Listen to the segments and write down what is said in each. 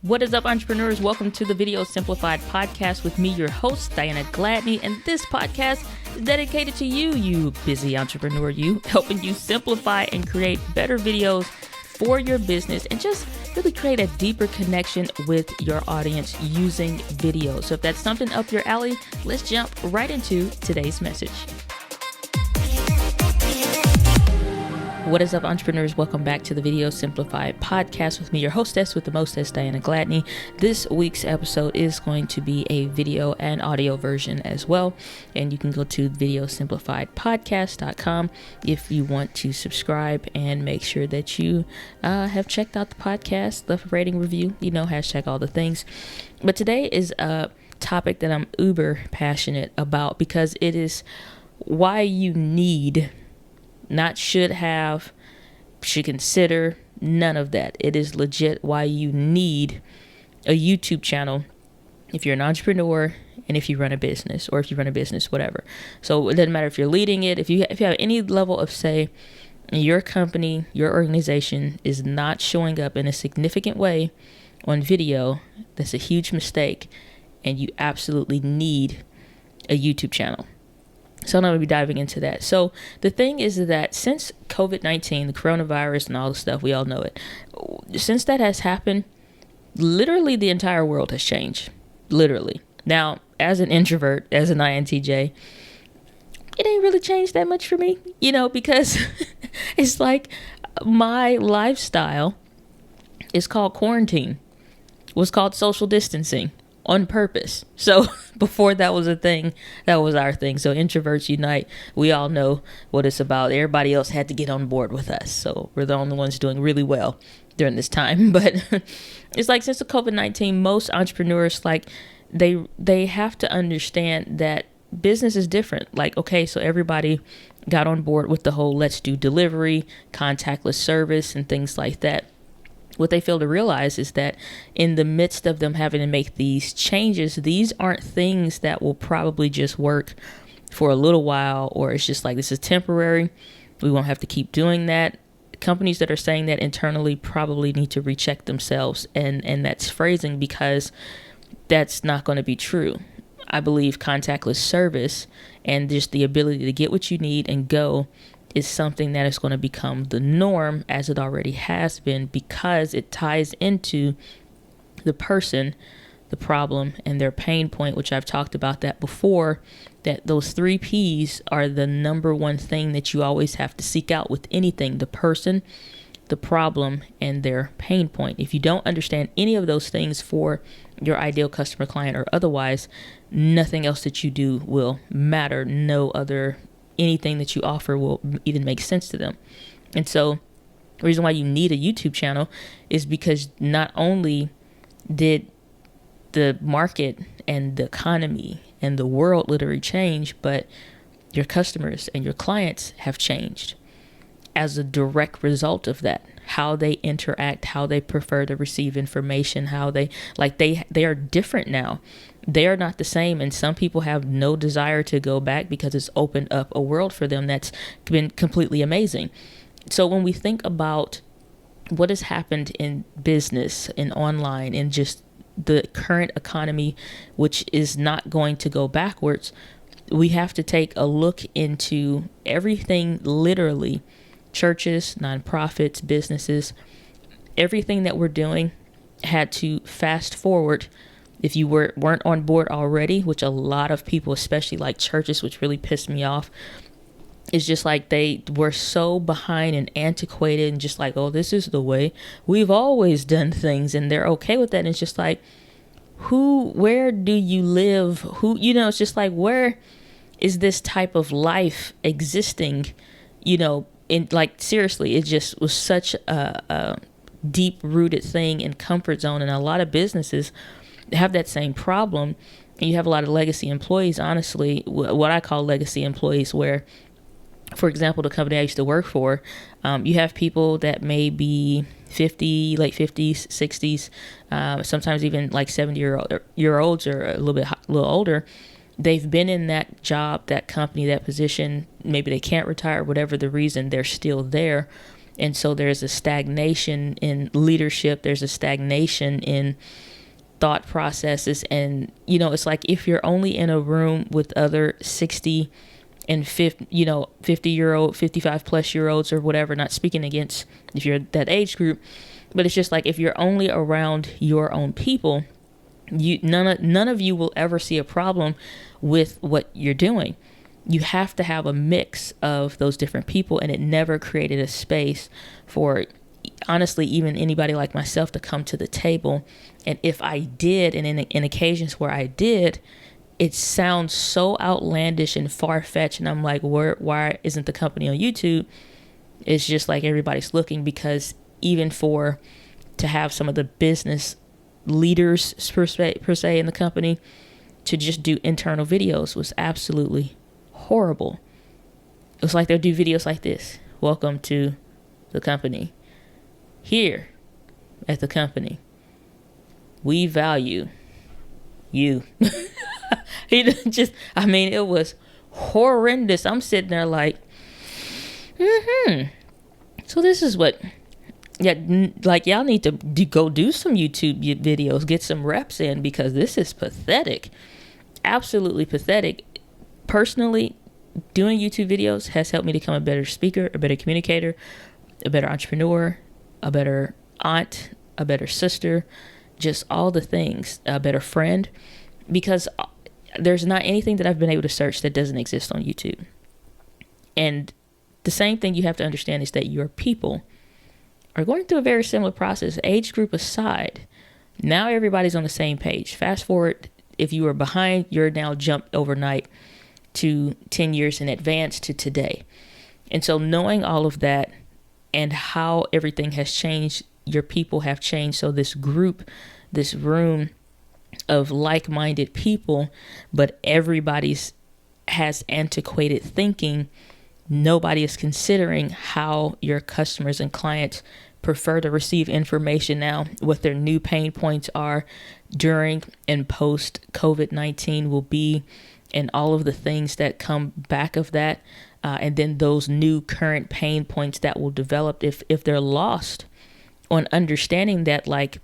What is up, entrepreneurs? Welcome to the Video Simplified Podcast with me, your host, Diana Gladney. And this podcast is dedicated to you, you busy entrepreneur, you, helping you simplify and create better videos for your business and just really create a deeper connection with your audience using video. So if that's something up your alley, let's jump right into today's message. What is up, entrepreneurs? Welcome back to the Video Simplified Podcast with me, your hostess with the mostest, Diana Gladney. This week's episode is going to be a video and audio version as well. And you can go to videosimplifiedpodcast.com if you want to subscribe and make sure that you have checked out the podcast, left a rating, review, hashtag all the things. But today is a topic that I'm uber passionate about because it is why you need, not should have, should consider, none of that. It is legit why you need a YouTube channel if you're an entrepreneur and if you run a business, or if you run a business, whatever. So it doesn't matter if you're leading it, if you have any level of say, your company, your organization is not showing up in a significant way on video, that's a huge mistake, and you absolutely need a YouTube channel. So I'm going to be diving into that. So the thing is that since COVID-19, the coronavirus and all the stuff, we all know it. Since that has happened, literally the entire world has changed. Literally. Now, as an introvert, as an INTJ, it ain't really changed that much for me, because it's like my lifestyle is called quarantine, was called social distancing. On purpose. So before that was a thing, that was our thing. So Introverts Unite, we all know what it's about. Everybody else had to get on board with us. So we're the only ones doing really well during this time. But it's like since the COVID-19, most entrepreneurs, they have to understand that business is different. So everybody got on board with the whole let's do delivery, contactless service and things like that. What they fail to realize is that in the midst of them having to make these changes, these aren't things that will probably just work for a little while, or it's just like, this is temporary. We won't have to keep doing that. Companies that are saying that internally probably need to recheck themselves. And that's phrasing, because that's not going to be true. I believe contactless service and just the ability to get what you need and go is something that is going to become the norm, as it already has been, because it ties into the person, the problem, and their pain point, which I've talked about that before, that those 3 Ps are the number one thing that you always have to seek out with anything: the person, the problem, and their pain point. If you don't understand any of those things for your ideal customer, client, or otherwise, nothing else that you do will matter. No other anything that you offer will even make sense to them. And so the reason why you need a YouTube channel is because not only did the market and the economy and the world literally change, but your customers and your clients have changed as a direct result of that. How they interact, how they prefer to receive information, how they are different now. They are not the same, and some people have no desire to go back because it's opened up a world for them that's been completely amazing. So when we think about what has happened in business and online and just the current economy, which is not going to go backwards, we have to take a look into everything, literally, churches, nonprofits, businesses, everything that we're doing had to fast forward. If you weren't on board already, which a lot of people, especially like churches, which really pissed me off, it's just like they were so behind and antiquated and just like, oh, this is the way we've always done things, and they're okay with that. And it's just like, where do you live? It's just like, where is this type of life existing? Seriously, it just was such a deep rooted thing in comfort zone. And a lot of businesses have that same problem. And you have a lot of legacy employees, honestly, what I call legacy employees, where, for example, the company I used to work for, you have people that may be 50, late 50s, 60s, sometimes even like 70-year-olds or a little older. They've been in that job, that company, that position. Maybe they can't retire, whatever the reason, they're still there. And so there's a stagnation in leadership. There's a stagnation in thought processes. And, it's like if you're only in a room with other 60 and 50-year-old, 55 plus year olds or whatever, not speaking against if you're that age group, but it's just like if you're only around your own people, none of you will ever see a problem with what you're doing. You have to have a mix of those different people, and it never created a space for, honestly, even anybody like myself to come to the table. And if I did, and in occasions where I did, it sounds so outlandish and far-fetched, and I'm like, why isn't the company on YouTube? It's just like everybody's looking, because even to have some of the business leaders per se in the company to just do internal videos was absolutely horrible. It was like they'll do videos like this. Welcome to the company. Here at the company, we value you. It was horrendous. I'm sitting there like, so this is what, y'all need to go do some YouTube videos, get some reps in, because this is pathetic. Absolutely pathetic. Personally, doing YouTube videos has helped me become a better speaker, a better communicator, a better entrepreneur, a better aunt, a better sister, just all the things, a better friend, because there's not anything that I've been able to search that doesn't exist on YouTube. And the same thing you have to understand is that your people are going through a very similar process, age group aside. Now everybody's on the same page. Fast forward, if you were behind, you're now jumped overnight to 10 years in advance to today. And so knowing all of that and how everything has changed, your people have changed. So this group, this room of like-minded people, but everybody's has antiquated thinking. Nobody is considering how your customers and clients prefer to receive information now, what their new pain points are during and post COVID-19 will be, and all of the things that come back of that. And then those new current pain points that will develop if they're lost on understanding that, like,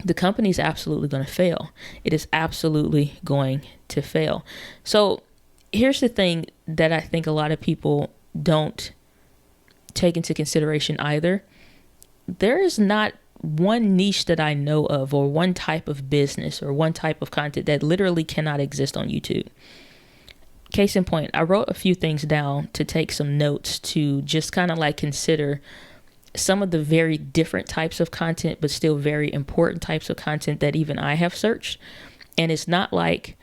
the company is absolutely going to fail. It is absolutely going to fail. So here's the thing that I think a lot of people don't take into consideration either. There is not one niche that I know of, or one type of business, or one type of content that literally cannot exist on YouTube. Case in point, I wrote a few things down to take some notes to just kind of like consider some of the very different types of content, but still very important types of content that even I have searched. And it's not like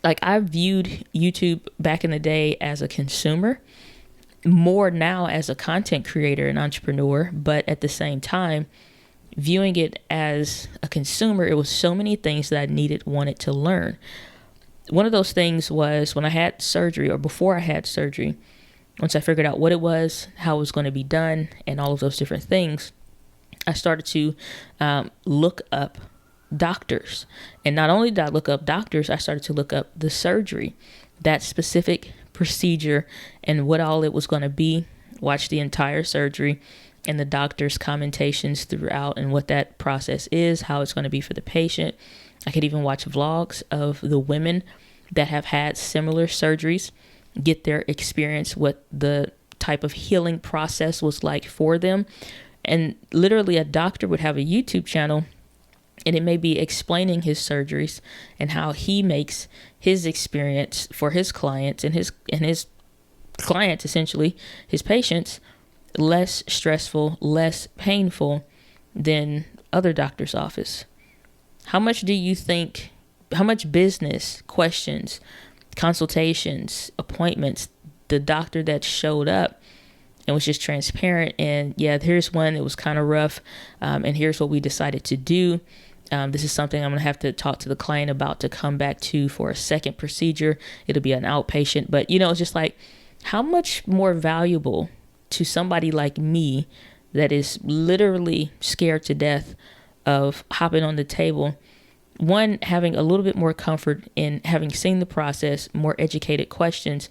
I viewed YouTube back in the day as a consumer, more now as a content creator and entrepreneur, but at the same time, viewing it as a consumer, it was so many things that I wanted to learn. One of those things was when I had surgery, or before I had surgery, once I figured out what it was, how it was going to be done, and all of those different things, I started to look up doctors. And not only did I look up doctors, I started to look up the surgery, that specific procedure, and what all it was going to be, watch the entire surgery and the doctor's commentations throughout and what that process is, how it's going to be for the patient. I could even watch vlogs of the women that have had similar surgeries, get their experience, what the type of healing process was like for them. And literally a doctor would have a YouTube channel, and it may be explaining his surgeries and how he makes his experience for his clients and his clients, essentially his patients, less stressful, less painful than other doctor's office. How much business questions, consultations, appointments, the doctor that showed up and was just transparent, and here's one that was kind of rough, and here's what we decided to do. This is something I'm going to have to talk to the client about to come back to for a second procedure. It'll be an outpatient, but it's just like, how much more valuable to somebody like me that is literally scared to death of hopping on the table, one, having a little bit more comfort in having seen the process, more educated questions,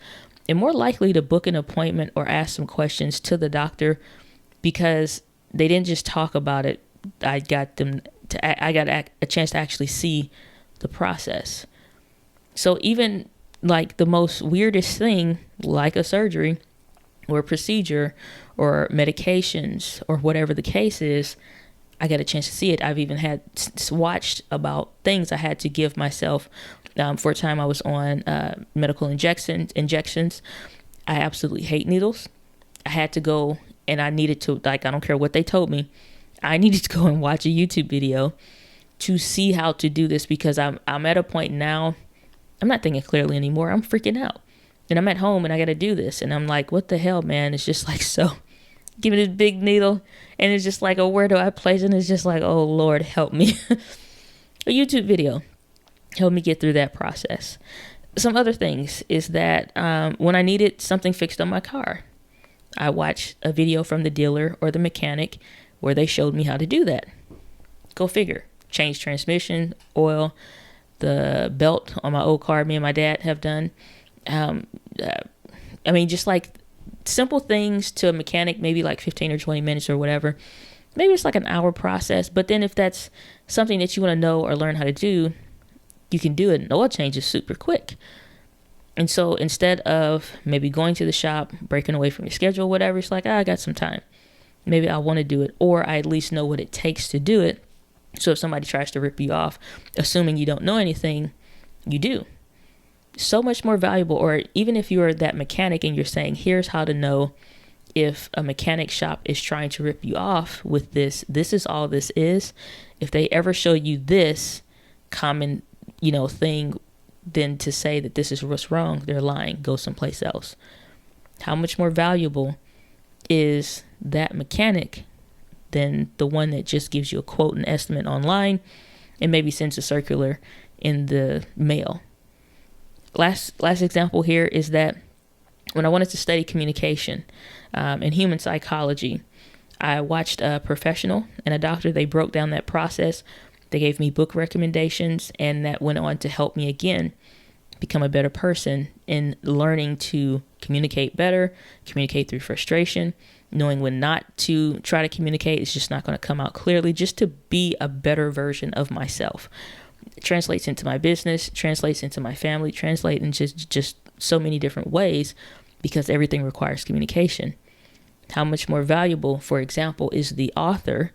and more likely to book an appointment or ask some questions to the doctor because they didn't just talk about it. I got a chance to actually see the process. So even like the most weirdest thing, like a surgery or a procedure or medications or whatever the case is, I got a chance to see it. I've even had watched about things I had to give myself. For a time I was on medical injections. I absolutely hate needles. I had to go and I needed to, like, I don't care what they told me. I needed to go and watch a YouTube video to see how to do this, because I'm at a point now, I'm not thinking clearly anymore. I'm freaking out. And I'm at home and I got to do this. And I'm like, what the hell, man? It's just like, so give me this big needle. And it's just like, oh, where do I place it? And it's just like, oh, Lord, help me. A YouTube video helped me get through that process. Some other things is that when I needed something fixed on my car, I watched a video from the dealer or the mechanic where they showed me how to do that. Go figure. Change transmission, oil, the belt on my old car me and my dad have done. I mean, just like simple things to a mechanic, maybe like 15 or 20 minutes or whatever. Maybe it's like an hour process. But then if that's something that you want to know or learn how to do, you can do it. And oil change is super quick. And so instead of maybe going to the shop, breaking away from your schedule, whatever, it's like, I got some time. Maybe I want to do it, or I at least know what it takes to do it. So if somebody tries to rip you off, assuming you don't know anything, you do. So much more valuable. Or even if you're that mechanic and you're saying, here's how to know if a mechanic shop is trying to rip you off with this is all this is. If they ever show you this common, thing, then to say that this is what's wrong, they're lying. Go someplace else. How much more valuable is that mechanic than the one that just gives you a quote and estimate online and maybe sends a circular in the mail? Last example here is that when I wanted to study communication and human psychology, I watched a professional and a doctor. They broke down that process. They gave me book recommendations, and that went on to help me again become a better person in learning to communicate better, communicate through frustration, knowing when not to try to communicate. It's just not going to come out clearly, just to be a better version of myself. It translates into my business, translates into my family, translates in just so many different ways, because everything requires communication. How much more valuable, for example, is the author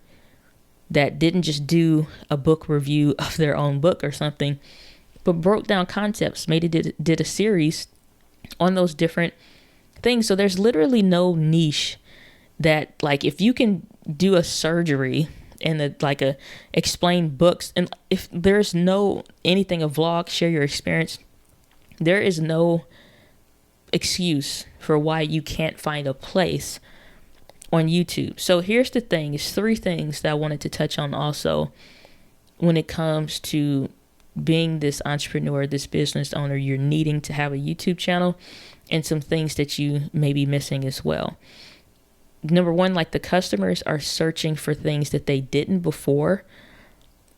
that didn't just do a book review of their own book or something, but broke down concepts, did a series on those different things. So there's literally no niche that, like, if you can do a surgery and explain books, and if there's no anything, a vlog, share your experience, there is no excuse for why you can't find a place on YouTube. So here's the thing. It's 3 things that I wanted to touch on also when it comes to being this entrepreneur, this business owner. You're needing to have a YouTube channel, and some things that you may be missing as well. Number 1, like, the customers are searching for things that they didn't before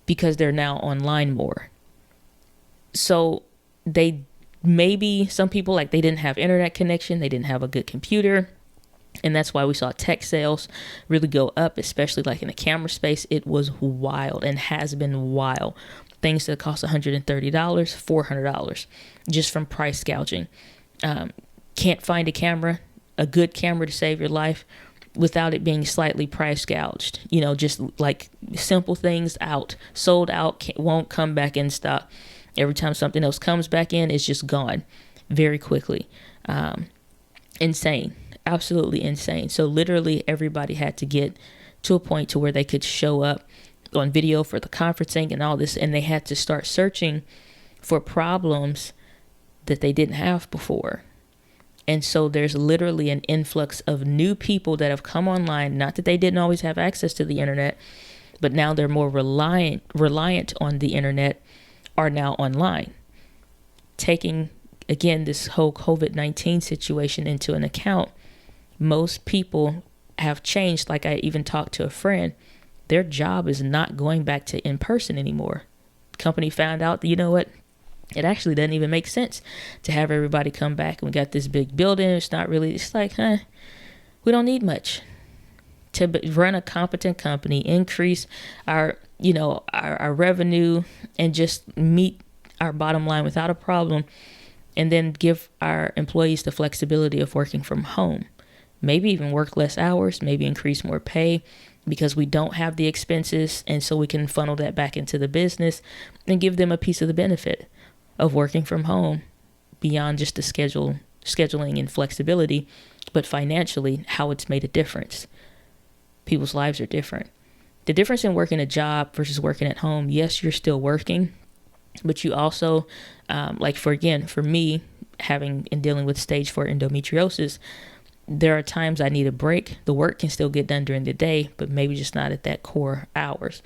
because they're now online more. So some people, like, they didn't have internet connection. They didn't have a good computer. And that's why we saw tech sales really go up, especially like in the camera space. It was wild and has been wild. Things that cost $130, $400 just from price gouging. Can't find a good camera to save your life without it being slightly price gouged. Just like simple things sold out, won't come back in stock. Every time something else comes back in, it's just gone very quickly. Insane. Absolutely insane. So literally everybody had to get to a point to where they could show up on video for the conferencing and all this, and they had to start searching for problems that they didn't have before. And so there's literally an influx of new people that have come online. Not that they didn't always have access to the internet, but now they're more reliant on the internet, are now online. Taking, again, this whole COVID-19 situation into an account, most people have changed. Like, I even talked to a friend, their job is not going back to in person anymore. Company found out, you know what? It actually doesn't even make sense to have everybody come back. We got this big building. It's like, we don't need much. to run a competent company, increase our, our revenue, and just meet our bottom line without a problem, and then give our employees the flexibility of working from home. Maybe even work less hours, maybe increase more pay because we don't have the expenses. And so we can funnel that back into the business and give them a piece of the benefit of working from home beyond just the scheduling and flexibility, but financially, how it's made a difference. People's lives are different. The difference in working a job versus working at home, yes, you're still working, but you also, for me, having and dealing with stage 4 endometriosis, there are times I need a break. The work can still get done during the day, but maybe just not at that core hours.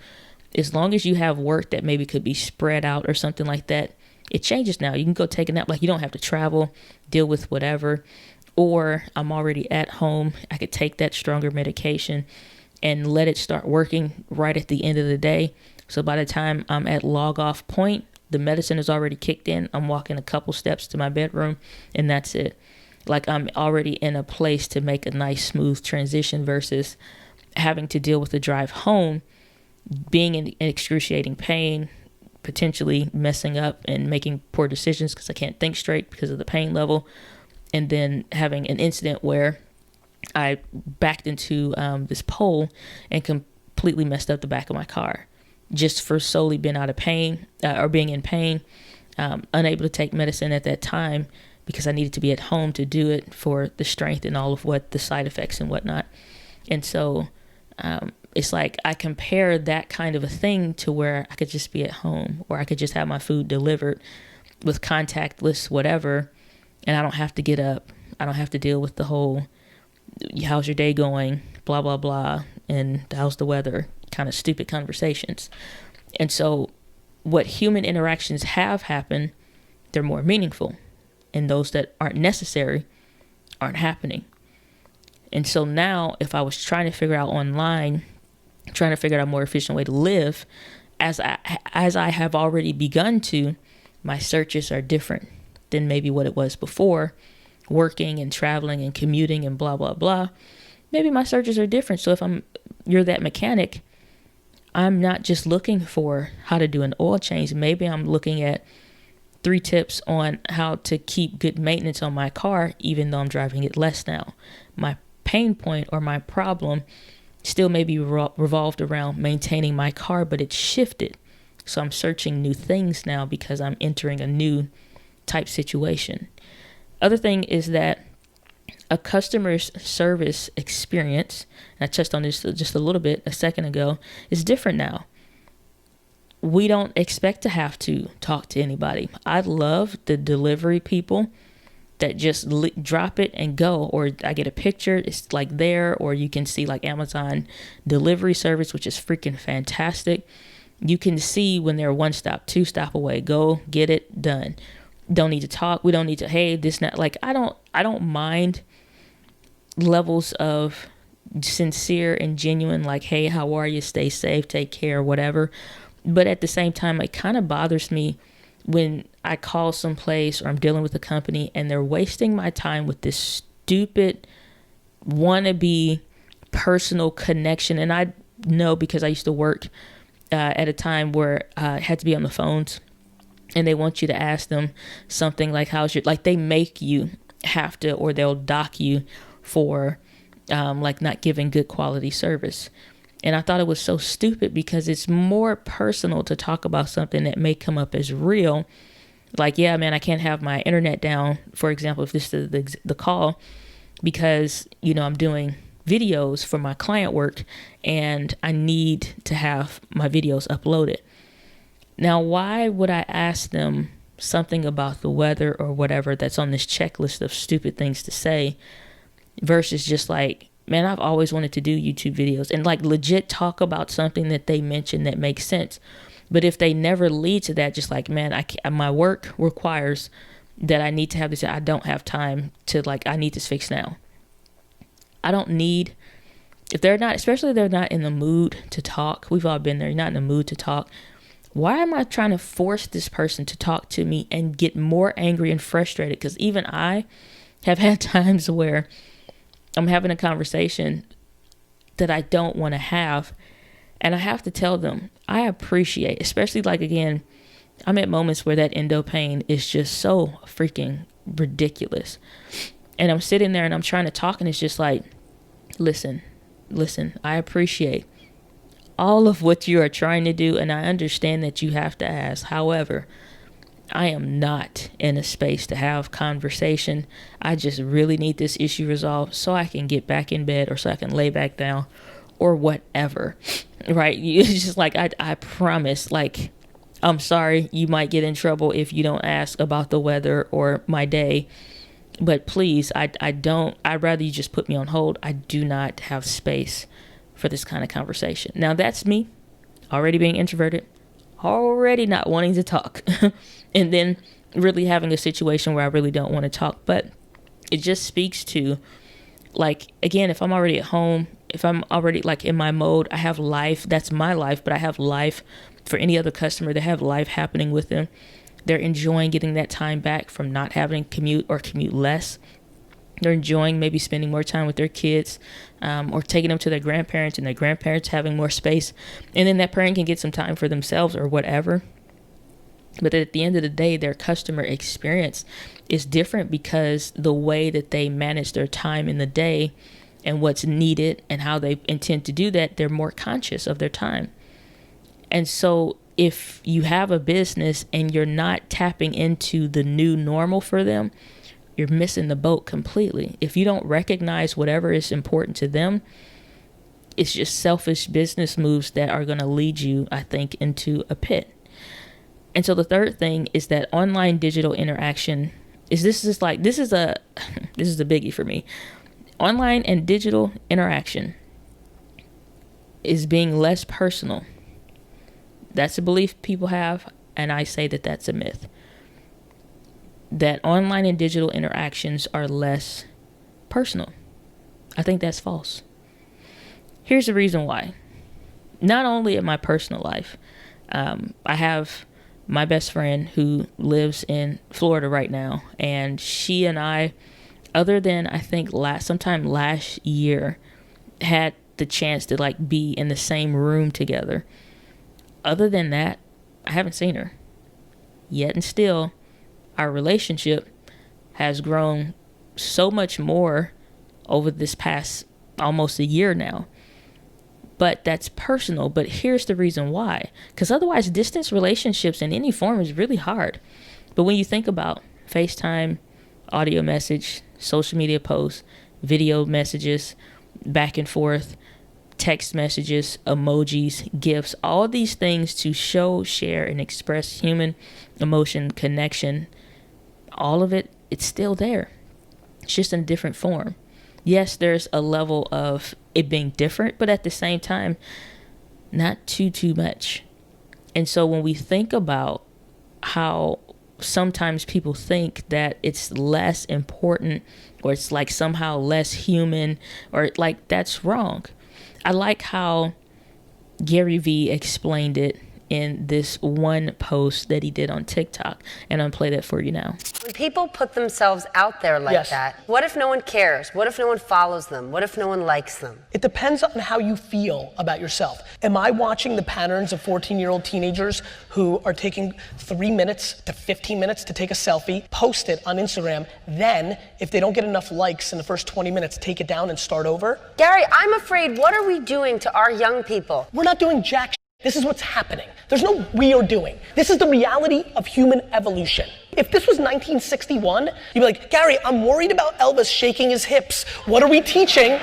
As long as you have work that maybe could be spread out or something like that, it changes now. You can go take a nap. Like, you don't have to travel, deal with whatever. Or I'm already at home. I could take that stronger medication and let it start working right at the end of the day. So by the time I'm at log off point, the medicine is already kicked in. I'm walking a couple steps to my bedroom, and that's it. Like, I'm already in a place to make a nice smooth transition versus having to deal with the drive home, being in excruciating pain, potentially messing up and making poor decisions because I can't think straight because of the pain level. And then having an incident where I backed into this pole and completely messed up the back of my car just for solely being out of pain or being in pain, unable to take medicine at that time because I needed to be at home to do it for the strength and all of what the side effects and whatnot. And so it's like I compare that kind of a thing to where I could just be at home, or I could just have my food delivered with contactless whatever, and I don't have to get up. I don't have to deal with the whole how's your day going, blah, blah, blah, and how's the weather, kind of stupid conversations. And so what human interactions have happened, they're more meaningful. And those that aren't necessary aren't happening. And so now if I was trying to figure out online, trying to figure out a more efficient way to live, as I have already begun to, my searches are different than maybe what it was before, working and traveling and commuting and blah, blah, blah. Maybe my searches are different. So if you're that mechanic, I'm not just looking for how to do an oil change. Maybe I'm looking at 3 tips on how to keep good maintenance on my car, even though I'm driving it less now. My pain point or my problem still may be revolved around maintaining my car, but it's shifted. So I'm searching new things now because I'm entering a new type situation. Other thing is that a customer's service experience, and I touched on this just a little bit a second ago, is different now. We don't expect to have to talk to anybody. I love the delivery people that just drop it and go, or I get a picture, it's like there, or you can see like Amazon delivery service, which is freaking fantastic. You can see when they're 1 stop, 2 stop away, go get it done. Don't need to talk. We don't need to, hey, this, not like, I don't mind levels of sincere and genuine, like, hey, how are you? Stay safe, take care, whatever. But at the same time, it kind of bothers me when I call someplace or I'm dealing with a company and they're wasting my time with this stupid wannabe personal connection. And I know because I used to work at a time where I had to be on the phones, and they want you to ask them something like, they make you have to, or they'll dock you for like not giving good quality service. And I thought it was so stupid because it's more personal to talk about something that may come up as real. Like, yeah, man, I can't have my internet down, for example, if this is the call, because, I'm doing videos for my client work and I need to have my videos uploaded. Now, why would I ask them something about the weather or whatever that's on this checklist of stupid things to say versus just like, man, I've always wanted to do YouTube videos and like legit talk about something that they mention that makes sense. But if they never lead to that, just like, man, my work requires that I need to have this. I don't have time to I need this fixed now. I don't need, if they're not, especially if they're not in the mood to talk. We've all been there. You're not in the mood to talk. Why am I trying to force this person to talk to me and get more angry and frustrated? Because even I have had times where I'm having a conversation that I don't want to have. And I have to tell them, I appreciate, especially like, again, I'm at moments where that endo pain is just so freaking ridiculous. And I'm sitting there and I'm trying to talk, and it's just like, listen, I appreciate all of what you are trying to do. And I understand that you have to ask. However, I am not in a space to have conversation. I just really need this issue resolved so I can get back in bed, or so I can lay back down, or whatever. Right? It's just like, I promise, like, I'm sorry, you might get in trouble if you don't ask about the weather or my day. But please, I'd rather you just put me on hold. I do not have space for this kind of conversation. Now, that's me already being introverted, already not wanting to talk, and then really having a situation where I really don't want to talk. But it just speaks to, like, again, if I'm already at home, if I'm already like in my mode, I have life, that's my life, but I have life for any other customer. They have life happening with them. They're enjoying getting that time back from not having to commute or commute less. They're enjoying maybe spending more time with their kids, or taking them to their grandparents, and their grandparents having more space. And then that parent can get some time for themselves or whatever. But at the end of the day, their customer experience is different because the way that they manage their time in the day and what's needed and how they intend to do that, they're more conscious of their time. And so if you have a business and you're not tapping into the new normal for them, you're missing the boat completely. If you don't recognize whatever is important to them, it's just selfish business moves that are going to lead you, I think, into a pit. And so the third thing is that online digital interaction this is a biggie for me. Online and digital interaction is being less personal. That's a belief people have, and I say that that's a myth. That online and digital interactions are less personal. I think that's false. Here's the reason why. Not only in my personal life, I have my best friend who lives in Florida right now, and she and I, other than I think sometime last year, had the chance to like be in the same room together. Other than that, I haven't seen her. Yet and still, our relationship has grown so much more over this past almost a year now. But that's personal. But here's the reason why. Because otherwise, distance relationships in any form is really hard. But when you think about FaceTime, audio message, social media posts, video messages, back and forth, text messages, emojis, GIFs, all these things to show, share, and express human emotion, connection, all of it, it's still there. It's just in a different form. Yes, there's a level of it being different, but at the same time, not too much. And so when we think about how sometimes people think that it's less important, or it's like somehow less human, or like that's wrong. I like how Gary Vee explained it in this one post that he did on TikTok, and I'll play that for you now. When people put themselves out there like that, what if no one cares? What if no one follows them? What if no one likes them? It depends on how you feel about yourself. Am I watching the patterns of 14-year-old teenagers who are taking 3 minutes to 15 minutes to take a selfie, post it on Instagram, then if they don't get enough likes in the first 20 minutes, take it down and start over? Gary, I'm afraid, what are we doing to our young people? We're not doing jack shit. This is what's happening. There's no we are doing. This is the reality of human evolution. If this was 1961, you'd be like, Gary, I'm worried about Elvis shaking his hips. What are we teaching?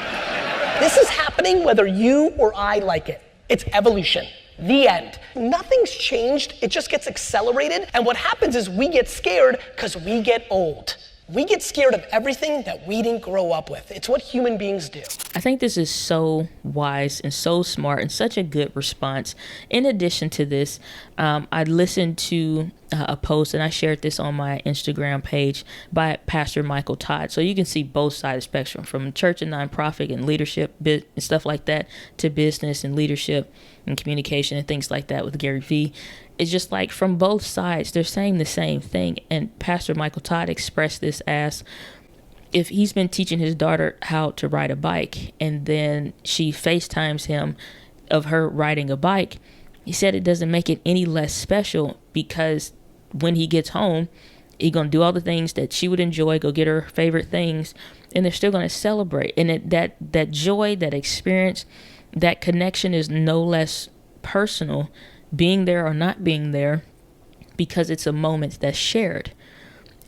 This is happening whether you or I like it. It's evolution. The end. Nothing's changed. It just gets accelerated. And what happens is we get scared because we get old. We get scared of everything that we didn't grow up with. It's what human beings do. I think this is so wise and so smart and such a good response. In addition to this, I listened to a post, and I shared this on my Instagram page by Pastor Michael Todd. So you can see both sides of the spectrum, from church and nonprofit and leadership and stuff like that, to business and leadership and communication and things like that with Gary Vee. It's just like from both sides, they're saying the same thing. And Pastor Michael Todd expressed this as, if he's been teaching his daughter how to ride a bike and then she FaceTimes him of her riding a bike, he said it doesn't make it any less special, because when he gets home, he's going to do all the things that she would enjoy, go get her favorite things, and they're still going to celebrate. And that joy, that experience, that connection is no less personal, being there or not being there, because it's a moment that's shared.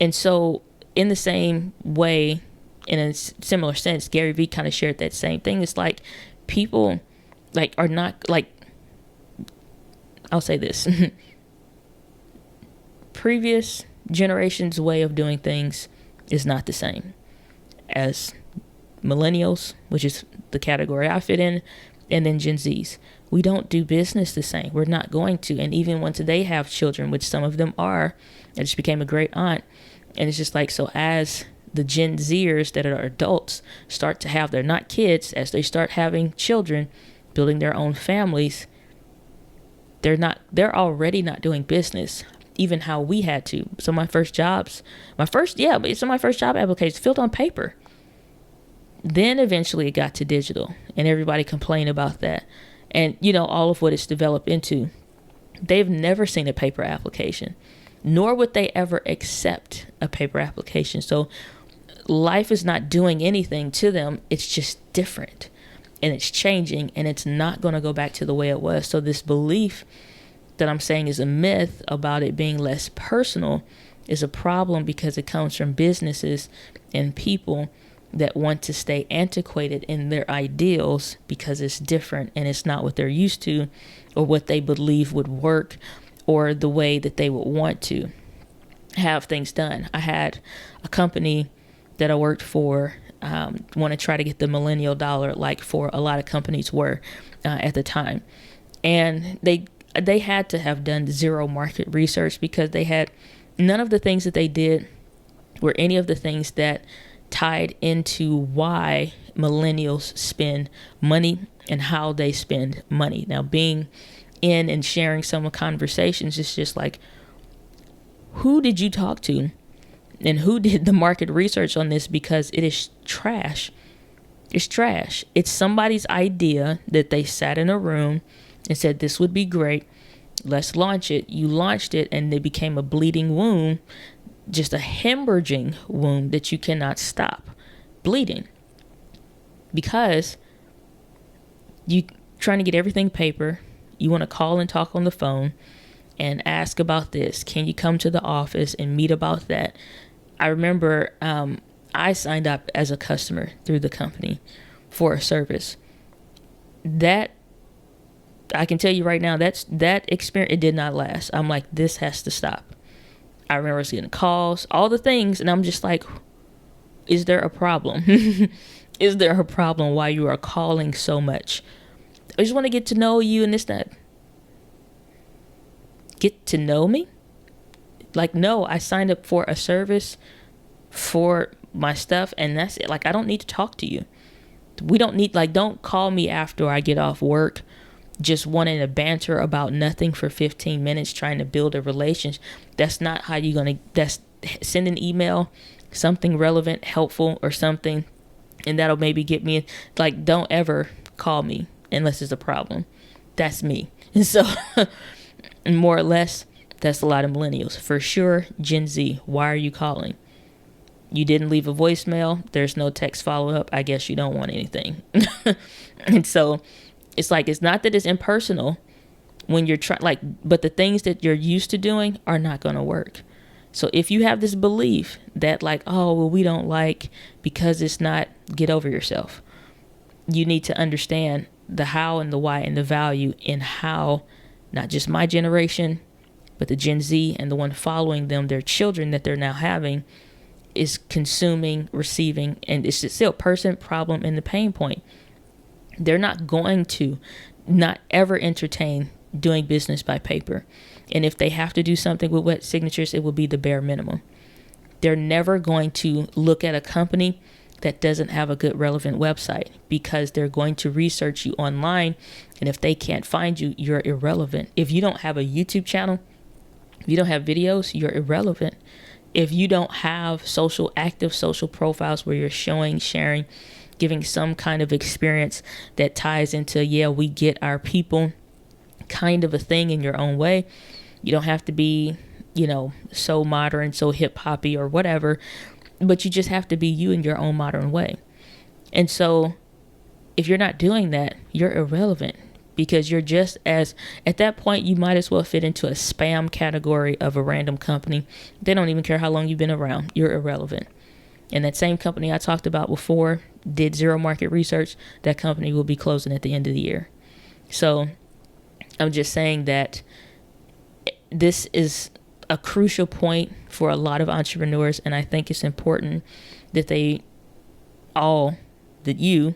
And so in the same way, in a similar sense, Gary Vee kind of shared that same thing. It's like people like are not like, I'll say this, previous generation's way of doing things is not the same as millennials, which is the category I fit in, and then Gen Zs. We don't do business the same. We're not going to. And even once they have children, which some of them are, I just became a great aunt. And it's just like, so as the Gen Zers that are adults start to have, they're not kids, as they start having children, building their own families, they're already not doing business, even how we had to. So my first job applications filled on paper. Then eventually it got to digital, and everybody complained about that. And, all of what it's developed into. They've never seen a paper application, nor would they ever accept a paper application. So life is not doing anything to them. It's just different, and it's changing, and it's not going to go back to the way it was. So this belief that I'm saying is a myth about it being less personal is a problem, because it comes from businesses and people that want to stay antiquated in their ideals because it's different and it's not what they're used to or what they believe would work or the way that they would want to have things done. I had a company that I worked for want to try to get the millennial dollar, like for a lot of companies were at the time. And they had to have done zero market research, because they had none of the things that they did were any of the things that tied into why millennials spend money and how they spend money. Now, being in and sharing some conversations, it's just like, who did you talk to and who did the market research on this? Because it is trash. It's trash. It's somebody's idea that they sat in a room and said, this would be great. Let's launch it. You launched it, and it became a bleeding wound, just a hemorrhaging wound that you cannot stop bleeding, because you trying to get everything paper. You want to call and talk on the phone and ask about this. Can you come to the office and meet about that? I remember I signed up as a customer through the company for a service that I can tell you right now, that experience, it did not last. I'm like, this has to stop. I remember getting calls, all the things, and I'm just like, is there a problem? Is there a problem why you are calling so much? I just want to get to know you and this, that. Get to know me? Like, no, I signed up for a service for my stuff, and that's it. Like, I don't need to talk to you. We don't need, like, don't call me after I get off work just wanting to banter about nothing for 15 minutes, trying to build a relationship. That's not how you're going to, send an email, something relevant, helpful, or something, and that'll maybe get me, like, don't ever call me unless it's a problem. That's me. And so, more or less, that's a lot of millennials. For sure, Gen Z, why are you calling? You didn't leave a voicemail. There's no text follow-up. I guess you don't want anything. And so, it's like, it's not that it's impersonal when you're trying, like, but the things that you're used to doing are not going to work. So if you have this belief that, like, oh, well, we don't like because it's not, get over yourself. You need to understand the how and the why and the value in how, not just my generation, but the Gen Z and the one following them, their children that they're now having, is consuming, receiving, and it's still person, problem, and the pain point. They're not going to not ever entertain doing business by paper. And if they have to do something with wet signatures, it will be the bare minimum. They're never going to look at a company that doesn't have a good relevant website, because they're going to research you online. And if they can't find you, you're irrelevant. If you don't have a YouTube channel, if you don't have videos, you're irrelevant. if you don't have active social profiles where you're showing, sharing, giving some kind of experience that ties into, yeah, we get our people kind of a thing in your own way. You don't have to be, so modern, so hip hoppy or whatever, but you just have to be you in your own modern way. And so if you're not doing that, you're irrelevant, because you're just as, at that point, you might as well fit into a spam category of a random company. They don't even care how long you've been around. You're irrelevant. And that same company I talked about before did zero market research. That company will be closing at the end of the year. So I'm just saying that this is a crucial point for a lot of entrepreneurs. And I think it's important that you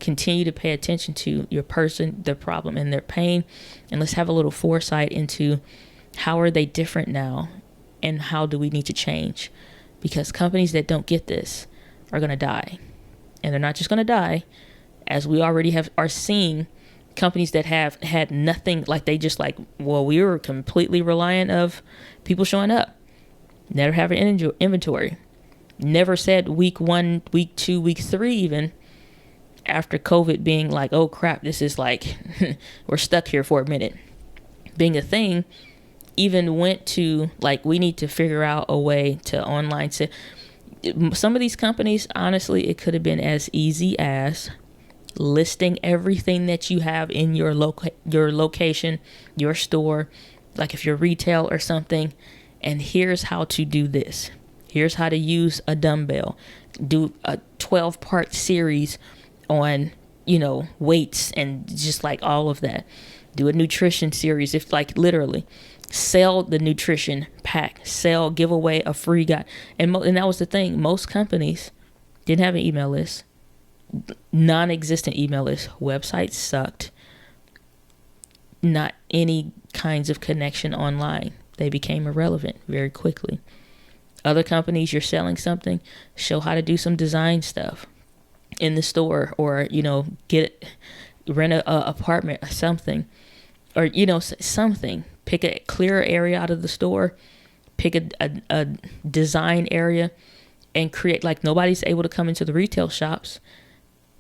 continue to pay attention to your person, their problem, and their pain. And let's have a little foresight into how are they different now and how do we need to change? Because companies that don't get this are going to die. And they're not just going to die, as we already are seeing companies that have had nothing, like they just we were completely reliant of people showing up, never having inventory, never said week 1, week 2, week 3 even, after COVID being like, oh crap, this is we're stuck here for a minute, being a thing, even went to we need to figure out a way to online. Some of these companies, honestly, it could have been as easy as listing everything that you have in your location, your store, like if you're retail or something, and here's how to do this. Here's how to use a dumbbell. Do a 12-part series on, weights and just all of that. Do a nutrition series, if literally sell the nutrition pack, give away a free guide. And that was the thing. Most companies didn't have an email list, non-existent email list. Websites sucked. Not any kinds of connection online. They became irrelevant very quickly. Other companies, you're selling something, show how to do some design stuff in the store, or rent a apartment or something, or something. Pick a clear area out of the store, pick a design area, and create, nobody's able to come into the retail shops.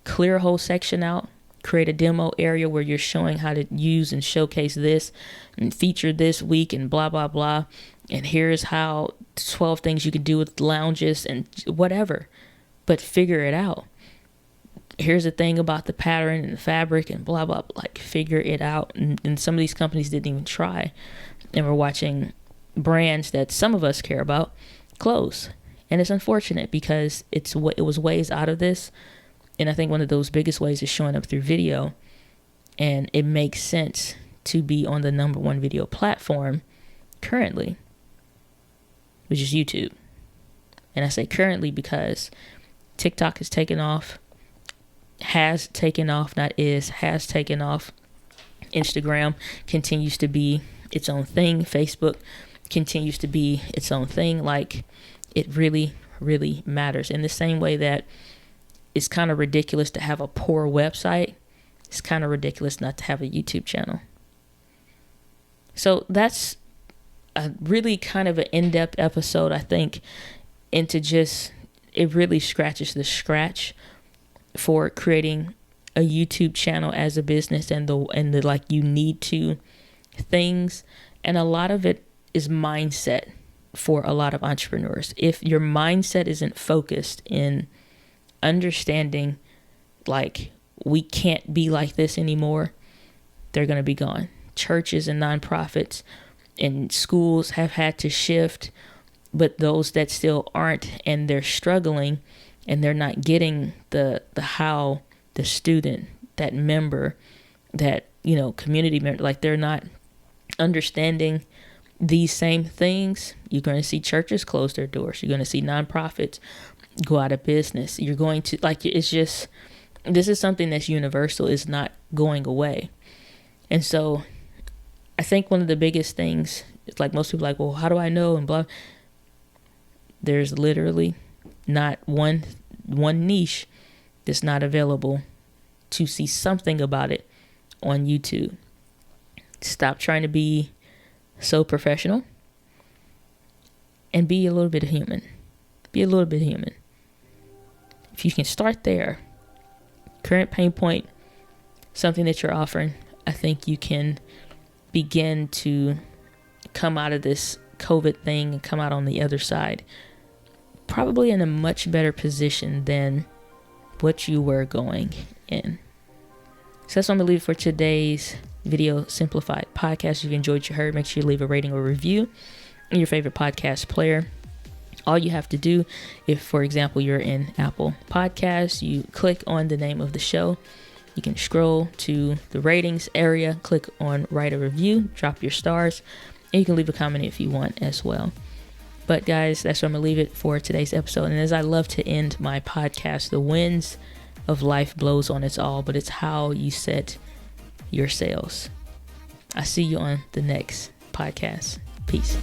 Clear a whole section out, create a demo area where you're showing how to use and showcase this and feature this week and blah blah blah, and here's how 12 things you can do with lounges and whatever, but figure it out. Here's the thing about the pattern and the fabric and blah, blah, blah. Figure it out. And some of these companies didn't even try. And we're watching brands that some of us care about close. And it's unfortunate, because it was ways out of this. And I think one of those biggest ways is showing up through video. And it makes sense to be on the number one video platform currently, which is YouTube. And I say currently because TikTok has taken off. Has taken off. Instagram continues to be its own thing. Facebook continues to be its own thing. It really, really matters. In the same way that it's kind of ridiculous to have a poor website, it's kind of ridiculous not to have a YouTube channel. So that's a really kind of an in-depth episode, I think, into it really scratches the scratch for creating a YouTube channel as a business, and the you need to things. And a lot of it is mindset for a lot of entrepreneurs. If your mindset isn't focused in understanding we can't be like this anymore, they're going to be gone. Churches and nonprofits and schools have had to shift, but those that still aren't, and they're struggling, and they're not getting the how the student, that member, that community member, they're not understanding these same things. You're going to see churches close their doors. You're going to see nonprofits go out of business. You're going to it's just, this is something that's universal. It's not going away. And so I think one of the biggest things, it's most people well, how do I know? And blah. There's literally not one niche that's not available to see something about it on YouTube. Stop trying to be so professional. and be a little bit human. Be a little bit human. If you can start there, current pain point, something that you're offering, I think you can begin to come out of this COVID thing and come out on the other side probably in a much better position than what you were going in. So that's what I'm going to leave for today's video, Simplified Podcast. If you enjoyed what you heard, make sure you leave a rating or review in your favorite podcast player. All you have to do, if, for example, you're in Apple Podcasts, you click on the name of the show. You can scroll to the ratings area, click on write a review, drop your stars, and you can leave a comment if you want as well. But guys, that's where I'm going to leave it for today's episode. And as I love to end my podcast, the winds of life blows on us all, but it's how you set your sails. I see you on the next podcast. Peace.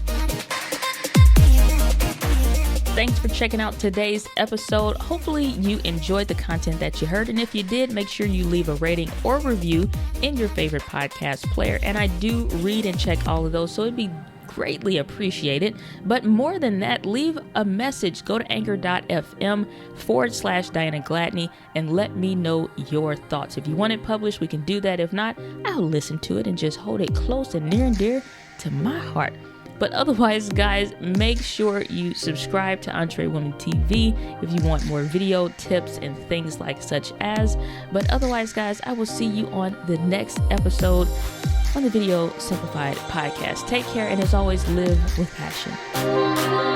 Thanks for checking out today's episode. Hopefully you enjoyed the content that you heard. And if you did, make sure you leave a rating or review in your favorite podcast player. And I do read and check all of those, so it'd be greatly appreciated. But more than that, leave a message. Go to anchor.fm/Diana Gladney and let me know your thoughts. If you want it published, we can do that. If not, I'll listen to it and just hold it close and near and dear to my heart. But otherwise, guys, make sure you subscribe to Entre Women TV if you want more video tips and things like such as. But otherwise, guys, I will see you on the next episode on the Video Simplified Podcast. Take care, and as always, live with passion.